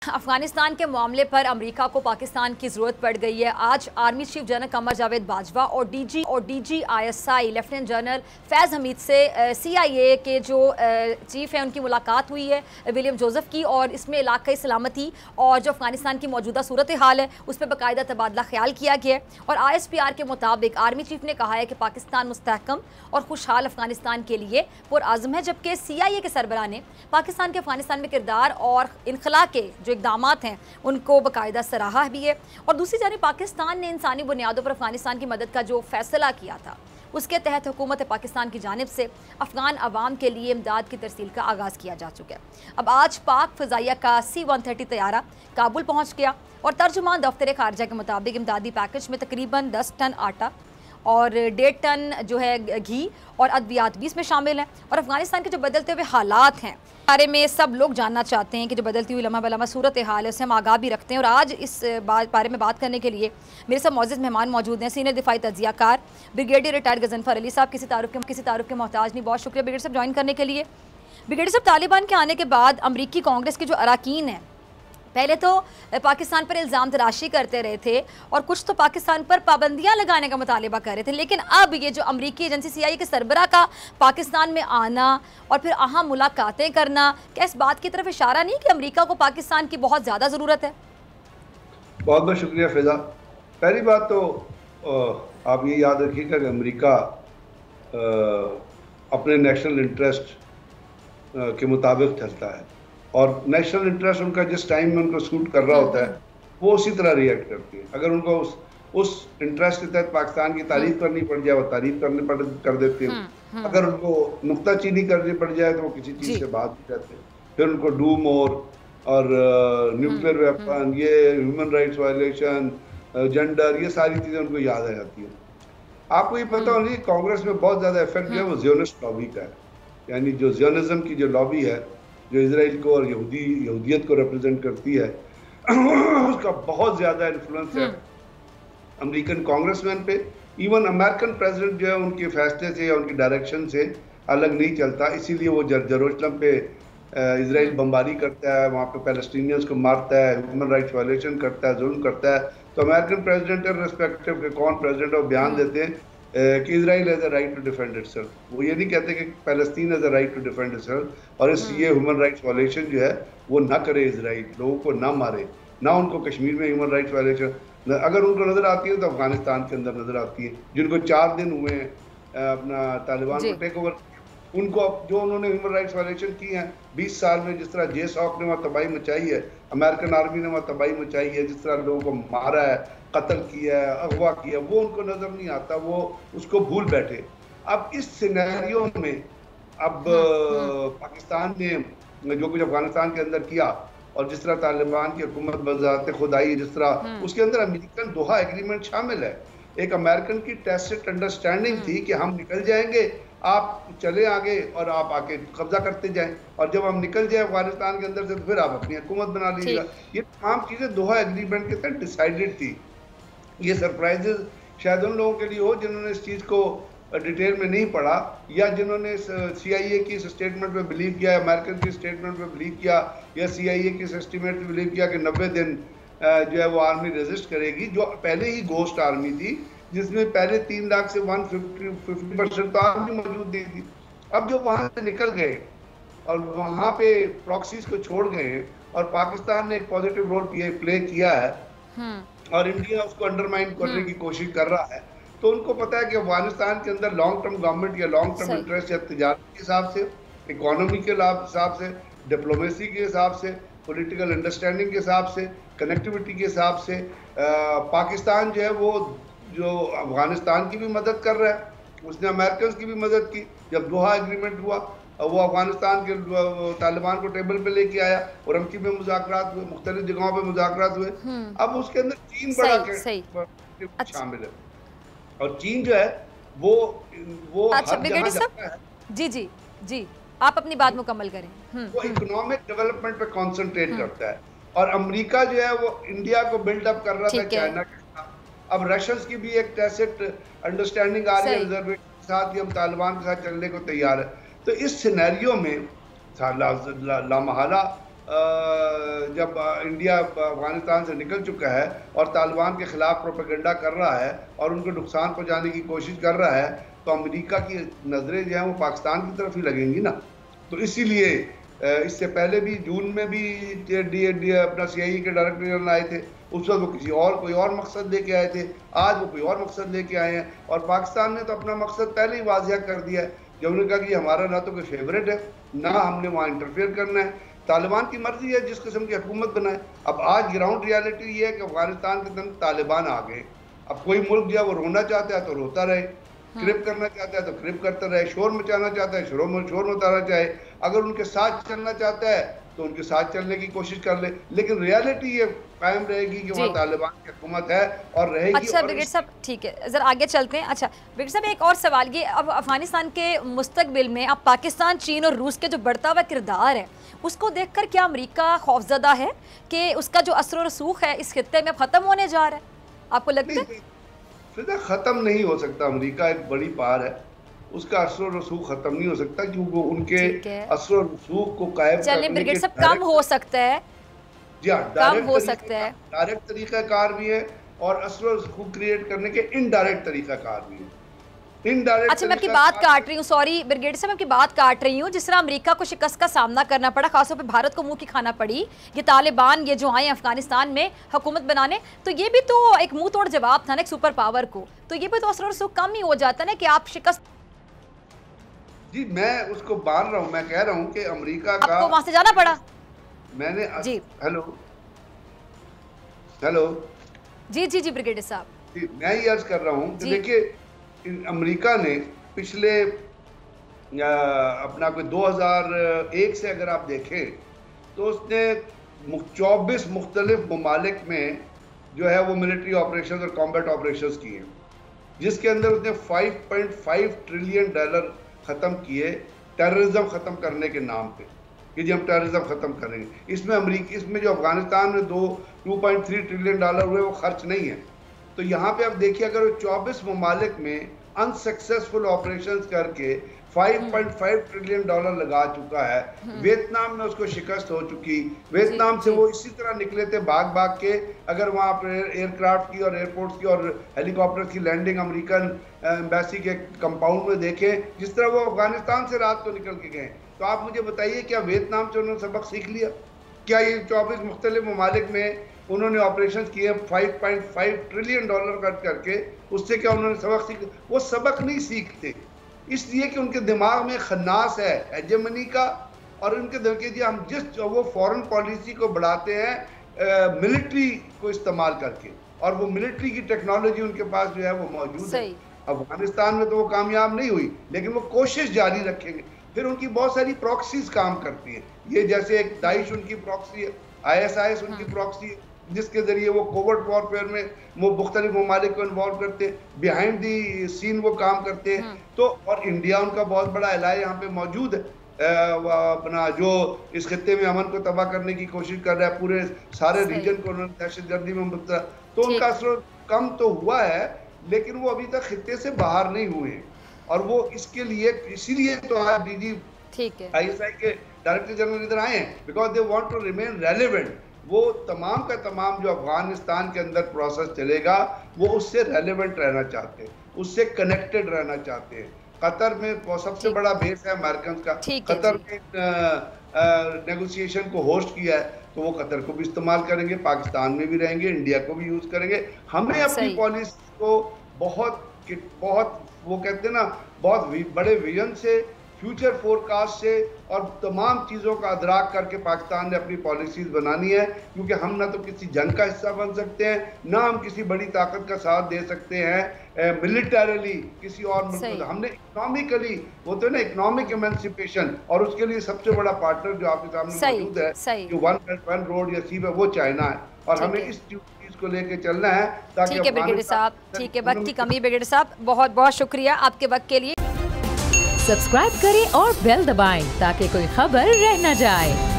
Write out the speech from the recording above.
अफगानिस्तान के मामले पर अमेरिका को पाकिस्तान की जरूरत पड़ गई है। आज army chief general Qamar Javed Bajwa और डीजी आईएसआई लेफ्टिनेंट जनरल फैज़ हमीद से CIA के जो चीफ हैं उनकी मुलाकात हुई है विलियम जोसेफ की, और इसमें इलाक़ाई सलामती और जो अफगानिस्तान की मौजूदा सूरत हाल है उस पर बाकायदा तबादला ख्याल किया गया है। और ISPR के मुताबिक आर्मी चीफ ने कहा है कि पाकिस्तान मुस्तहकम और खुशहाल अफगानिस्तान के लिए पुरआज़म है, जबकि CIA के सरबराह ने पाकिस्तान के अफगानिस्तान में किरदार और इनखला के जो इक़दामात हैं उनको बाकायदा सराहा भी है। और दूसरी जानिब पाकिस्तान ने इंसानी बुनियादों पर अफगानिस्तान की मदद का जो फैसला किया था उसके तहत हुकूमत पाकिस्तान की जानिब से अफगान अवाम के लिए इमदाद की तरसील का आगाज़ किया जा चुका है। अब आज पाक फ़िज़ाइया का C-130 तैयारा काबुल पहुँच गया और तर्जुमान दफ्तर खारजा के मुताबिक इमदादी पैकेज में तकरीबन 10 टन आटा और 1.5 टन जो है घी और अद्वियात भी इसमें शामिल हैं। और अफगानिस्तान के जो बदलते हुए हालात हैं बारे में सब लोग जानना चाहते हैं कि जो बदलती हुई लम्हा बलम्हा सूरत हाल है उससे हम आगाह भी रखते हैं। और आज इस बारे में बात करने के लिए मेरे साथ मौजूद मेहमान मौजूद हैं सीनियर दिफाई तज्जियाकार ब्रिगेडियर रिटायर्ड गजनफर अली साहब। किसी तारुफ के मोहताज नहीं, बहुत शुक्रिया ब्रिगेडियर साहब ज्वाइन करने के लिए। ब्रिगेडियर साहब, तालिबान के आने के बाद अमरीकी कांग्रेस के जो अरकान हैं पहले तो पाकिस्तान पर इल्ज़ाम तराशी करते रहे थे और कुछ तो पाकिस्तान पर पाबंदियां लगाने का मुतालिबा कर रहे थे, लेकिन अब ये जो अमरीकी एजेंसी CIA के सरबराह का पाकिस्तान में आना और फिर अहम मुलाकातें करना, क्या इस बात की तरफ इशारा नहीं कि अमरीका को पाकिस्तान की बहुत ज़्यादा ज़रूरत है? बहुत बहुत शुक्रिया फिजा। पहली बात तो आप ये याद रखिएगा कि अमरीका अपने नेशनल इंटरेस्ट के मुताबिक चलता है और नेशनल इंटरेस्ट उनका जिस टाइम में उनको सूट कर रहा होता है वो उसी तरह रिएक्ट करती है। अगर उनको उस इंटरेस्ट के तहत पाकिस्तान की तारीफ करनी पड़ जाए वो तारीफ कर देते हैं। अगर उनको नुक्ताचीनी करनी पड़ जाए तो वो किसी चीज़ से बात नहीं करते। फिर उनको डूम और न्यूक्लियर वेपन, ये ह्यूमन राइट्स वायलेशन, जेंडर, ये सारी चीज़ें उनको याद आ जाती हैं। आपको ये पता होना चाहिए कांग्रेस में बहुत ज़्यादा इफेक्ट जो है वो ज़ियोनिस्ट लॉबी का है, यानी जो ज़ियोनिज़्म की जो लॉबी है जो इजराइल को और यहूदियत को रिप्रेजेंट करती है उसका बहुत ज़्यादा इन्फ्लुएंस है अमेरिकन कांग्रेसमैन पे। इवन अमेरिकन प्रेसिडेंट जो है उनके फैसले से या उनकी डायरेक्शन से अलग नहीं चलता, इसीलिए वो जेरूसलम पे इजराइल बमबारी करता है, वहाँ पे पैलेस्टीनियंस को मारता है, ह्यूमन राइट्स वायलेशन करता है, जुल्म करता है। तो अमेरिकन प्रेसिडेंट रिस्पेक्टिव के कौन प्रेसिडेंट है वो बयान देते हैं कि Israel has a right to defend itself. वो ये नहीं कहते कि Palestine has a right to defend itself. और इस ये ह्यूमन राइट्स वायलेशन जो है वो ना करे, इजराइल लोगों को ना मारे, ना उनको कश्मीर में ह्यूमन राइट्स वायलेशन अगर उनको नज़र आती है तो अफगानिस्तान के अंदर नज़र आती है, जिनको 4 दिन हुए अपना तालिबान को टेक ओवर, उनको जो उन्होंने ह्यूमन राइट्स वायलेशन की हैं 20 साल में, जिस तरह JSOC ने वहाँ तबाही मचाई है, अमेरिकन आर्मी ने वहाँ तबाही मचाई है, जिस तरह लोगों को मारा है, कत्ल किया है, अगवा किया, वो उनको नज़र नहीं आता, वो उसको भूल बैठे। अब इस सिनेरियो में अब पाकिस्तान ने जो कुछ अफगानिस्तान के अंदर किया और जिस तरह तालिबान की हुकूमत बज़ात खुद आई, जिस तरह उसके अंदर अमेरिकन दोहा एग्रीमेंट शामिल है। एक अमेरिकन की टैसिट अंडरस्टैंडिंग थी कि हम निकल जाएंगे, आप चले आगे और आप आके कब्जा करते जाएं, और जब हम निकल जाए अफगानिस्तान के अंदर से तो फिर आप अपनी हुकूमत बना लीजिएगा। ये तमाम चीज़ें दोहा एग्रीमेंट के तहत डिसाइडेड थी। ये सरप्राइजेज शायद उन लोगों के लिए हो जिन्होंने इस चीज़ को डिटेल में नहीं पढ़ा, या जिन्होंने CIA की इस स्टेटमेंट पे बिलीव किया, अमेरिकन की स्टेटमेंट पे बिलीव किया, या CIA की इस एस्टीमेट पे बिलीव किया कि 90 दिन जो है वो आर्मी रेजिस्ट करेगी, जो पहले ही घोस्ट आर्मी थी, जिसमें पहले 3 लाख से 150% तो आर्मी मौजूद नहीं थी। अब जो वहाँ से निकल गए और वहाँ पे प्रॉक्सीज को छोड़ गए और पाकिस्तान ने एक पॉजिटिव रोल प्ले किया है और इंडिया उसको अंडरमाइन करने की कोशिश कर रहा है, तो उनको पता है कि अफगानिस्तान के अंदर लॉन्ग टर्म गवर्नमेंट या लॉन्ग टर्म इंटरेस्ट या तिजारत के हिसाब से, इकोनॉमी के हिसाब से, डिप्लोमेसी के हिसाब से, पॉलिटिकल अंडरस्टैंडिंग के हिसाब से, कनेक्टिविटी के हिसाब से पाकिस्तान जो है वो जो अफगानिस्तान की भी मदद कर रहा है। उसने अमेरिकन की भी मदद की। जब दोहा एग्रीमेंट हुआ वो अफगानिस्तान के तालिबान को टेबल पे लेके आया और अमकी में मुज़ाकरात हुए, मुख्तलिफ जगहों पे मुज़ाकरात हुए। अब उसके अंदर चीन बड़ा शामिल है और चीन जो है वो अच्छा ब्रिगेडियर साहब जी आप अपनी बात मुकम्मल करें। वो इकोनॉमिक डेवलपमेंट पे कॉन्सेंट्रेट करता है और अमेरिका जो है वो इंडिया को बिल्डअप कर रहा था चाइना के साथ। अब रशियंस की भी एक टैसिट अंडरस्टैंडिंग आ रही है रिजर्वेशन के साथ कि हम तालिबान के साथ चलने को तैयार है। तो इस सिनेरियो में लामहला जब इंडिया अफगानिस्तान से निकल चुका है और तालिबान के खिलाफ प्रोपेगेंडा कर रहा है और उनको नुकसान पहुंचाने की कोशिश कर रहा है, तो अमेरिका की नज़रें जो हैं वो पाकिस्तान की तरफ ही लगेंगी ना। तो इसीलिए इससे पहले भी जून में भी अपना CIA के डायरेक्टर जनरल आए थे, उस वक्त वो कोई और मकसद लेके आए थे, आज वो कोई और मकसद लेके आए हैं। और पाकिस्तान ने तो अपना मकसद पहले ही वाज़िया कर दिया है, जब उन्होंने कहा कि हमारा ना तो कोई फेवरेट है, ना हमने वहाँ इंटरफेयर करना है, तालिबान की मर्जी है जिस किस्म की हुकूमत बनाए। अब आज ग्राउंड रियलिटी ये है कि अफगानिस्तान के अंदर तालिबान आ गए। अब कोई मुल्क जो है वो रोना चाहता है तो रोता रहे, क्रिप करना चाहता है तो क्रिप करता रहे, शोर मचाना चाहता है शोर मचाना चाहे, अगर उनके साथ चलना चाहता है तो उनके साथ चलने की कोशिश कर ले, लेकिन रियलिटी ये कायम रहेगी कि वहाँ तालिबान की हुकूमत है और रहेगी। अच्छा ब्रिगेड साहब, ठीक है, जरा आगे चलते हैं। अच्छा ब्रिगेड साहब, एक और सवाल, ये अब अफगानिस्तान के मुस्तकबिल में अब पाकिस्तान, चीन और रूस के जो बढ़ता हुआ किरदार है, उसको देखकर क्या अमेरिका खौफजदा है कि उसका जो असर और रसूख है इस खित्ते में खत्म होने जा रहा है? आपको लगता है? फिर खत्म नहीं हो सकता। अमेरिका एक बड़ी पार है, उसका असर और रसूख खत्म नहीं हो सकता, क्योंकि उनके असर और रसूख को कायम चलें ब्रिगेड साहब, कम हो सकता है, जी हाँ, कम हो सकता है, डायरेक्ट तरीकाकार भी है और असर और रसूख क्रिएट करने के इनडायरेक्ट तरीकाकार भी है। अच्छा, मैं आपकी बात काट रही हूँ, सॉरी ब्रिगेड साहब, मैं आपकी बात काट रही हूँ। जिस तरह अमेरिका को शिकस्त का सामना करना पड़ा, खासतौर पे भारत को मुंह की खाना पड़ी, ये तालिबान ये जो आए अफगानिस्तान में हुकूमत बनाने, तो ये भी तो एक मुंह तोड़ जवाब था ना एक सुपर पावर को, तो ये भी तो असर और रसूख कम ही हो जाता है ना कि आप शिकस्त। जी मैं उसको मान रहा हूँ, मैं कह रहा हूँ कि अमेरिका का आपको वहां से जाना पड़ा। मैंने जी हेलो हेलो जी जी जी ब्रिगेडियर साहब, मैं ये अर्ज कर रहा हूँ कि देखिए अमेरिका ने पिछले अपना कोई 2001 से अगर आप देखें तो उसने 24 मुख्तलिफ ममालिक में जो है वो मिलिट्री ऑपरेशन और कॉम्बैट ऑपरेशन किए, जिसके अंदर उसने $5.5 ट्रिलियन ख़त्म किए टेररिज्म ख़त्म करने के नाम पे, कि जी हम टेररिज्म ख़त्म करेंगे। इसमें जो अफगानिस्तान में 2.3 ट्रिलियन डॉलर हुए वो खर्च नहीं है। तो यहाँ पे आप देखिए, अगर 24 ममालिक में अनसक्सेसफुल ऑपरेशंस करके $5.5 ट्रिलियन लगा चुका है, वियतनाम में उसको शिकस्त हो चुकी, वियतनाम से वो इसी तरह निकले थे भाग भाग के। अगर वहाँ पर एयरक्राफ्ट की और एयरपोर्ट्स की और हेलीकॉप्टर की लैंडिंग अमेरिकन एम्बेसी के कंपाउंड में देखें, जिस तरह वो अफगानिस्तान से रात को निकल के गए, तो आप मुझे बताइए क्या वियतनाम से उन्होंने सबक सीख लिया? क्या ये 24 मुख्तलिफ ममालिक में उन्होंने ऑपरेशन किए $5.5 ट्रिलियन खर्च करके, उससे क्या उन्होंने सबक सीख? वो सबक नहीं सीखते, इसलिए कि उनके दिमाग में खन्नास है हेजेमनी का, और उनके दिल हम जिस वो फॉरेन पॉलिसी को बढ़ाते हैं मिलिट्री को इस्तेमाल करके, और वो मिलिट्री की टेक्नोलॉजी उनके पास जो है वो मौजूद है। अफगानिस्तान में तो वो कामयाब नहीं हुई, लेकिन वो कोशिश जारी रखेंगे। फिर उनकी बहुत सारी प्रॉक्सीज काम करती हैं, ये जैसे एक दाइश उनकी प्रॉक्सी है, ISIS उनकी प्रॉक्सी है, जिसके जरिए वो कोवर्ट वॉरफेयर में वो मुख्तलिफ ममालिक को इन्वॉल्व करते हैं, बिहाइंड दी सीन वो काम करते हैं। तो और इंडिया उनका बहुत बड़ा एलाय यहाँ पे मौजूद है, अपना जो इस खत्ते में अमन को तबाह करने की कोशिश कर रहा है, पूरे सारे रीजन को उन्होंने दहशतगर्दी में मुब्तला, तो उनका असर कम तो हुआ है, लेकिन वो अभी तक खत्ते से बाहर नहीं हुए हैं। और वो इसके लिए इसीलिए तो आज DG ISI के डायरेक्टर जनरल इधर आए हैं, because they want to remain relevant. वो तमाम का तमाम जो अफगानिस्तान के अंदर प्रोसेस चलेगा वो उससे रेलेवेंट रहना चाहते हैं, उससे कनेक्टेड रहना चाहते हैं। कतर में सबसे बड़ा बेस है अमेरिकन का, कतर में नेगोशिएशन को होस्ट किया है, तो वो कतर को भी इस्तेमाल करेंगे, पाकिस्तान में भी रहेंगे, इंडिया को भी यूज करेंगे। हमें अपनी पॉलिसी को बहुत वो कहते हैं ना, बहुत बड़े विजन से, फ्यूचर फोरकास्ट से और तमाम चीज़ों का अदराक करके पाकिस्तान ने अपनी पॉलिसीज़ बनानी है, क्योंकि हम ना तो किसी जंग का हिस्सा बन सकते हैं, ना हम किसी बड़ी ताकत का साथ दे सकते हैं मिलिटरली किसी और मुल्क को। हमने इकोनॉमिकली, वो तो ना इकोनॉमिक एमेंसिपेशन, और उसके लिए सबसे बड़ा पार्टनर जो आपके सामने मौजूद है, जो वन रोड या सी है, वो चाइना है, और हमें इस चीज को लेके चलना है। ठीक है ब्रिगेडियर साहब, ठीक है, वक्त की कमी ब्रिगेडियर साहब, बहुत बहुत शुक्रिया आपके वक्त के लिए। सब्सक्राइब करें और बेल दबाएं ताकि कोई खबर रह न जाए।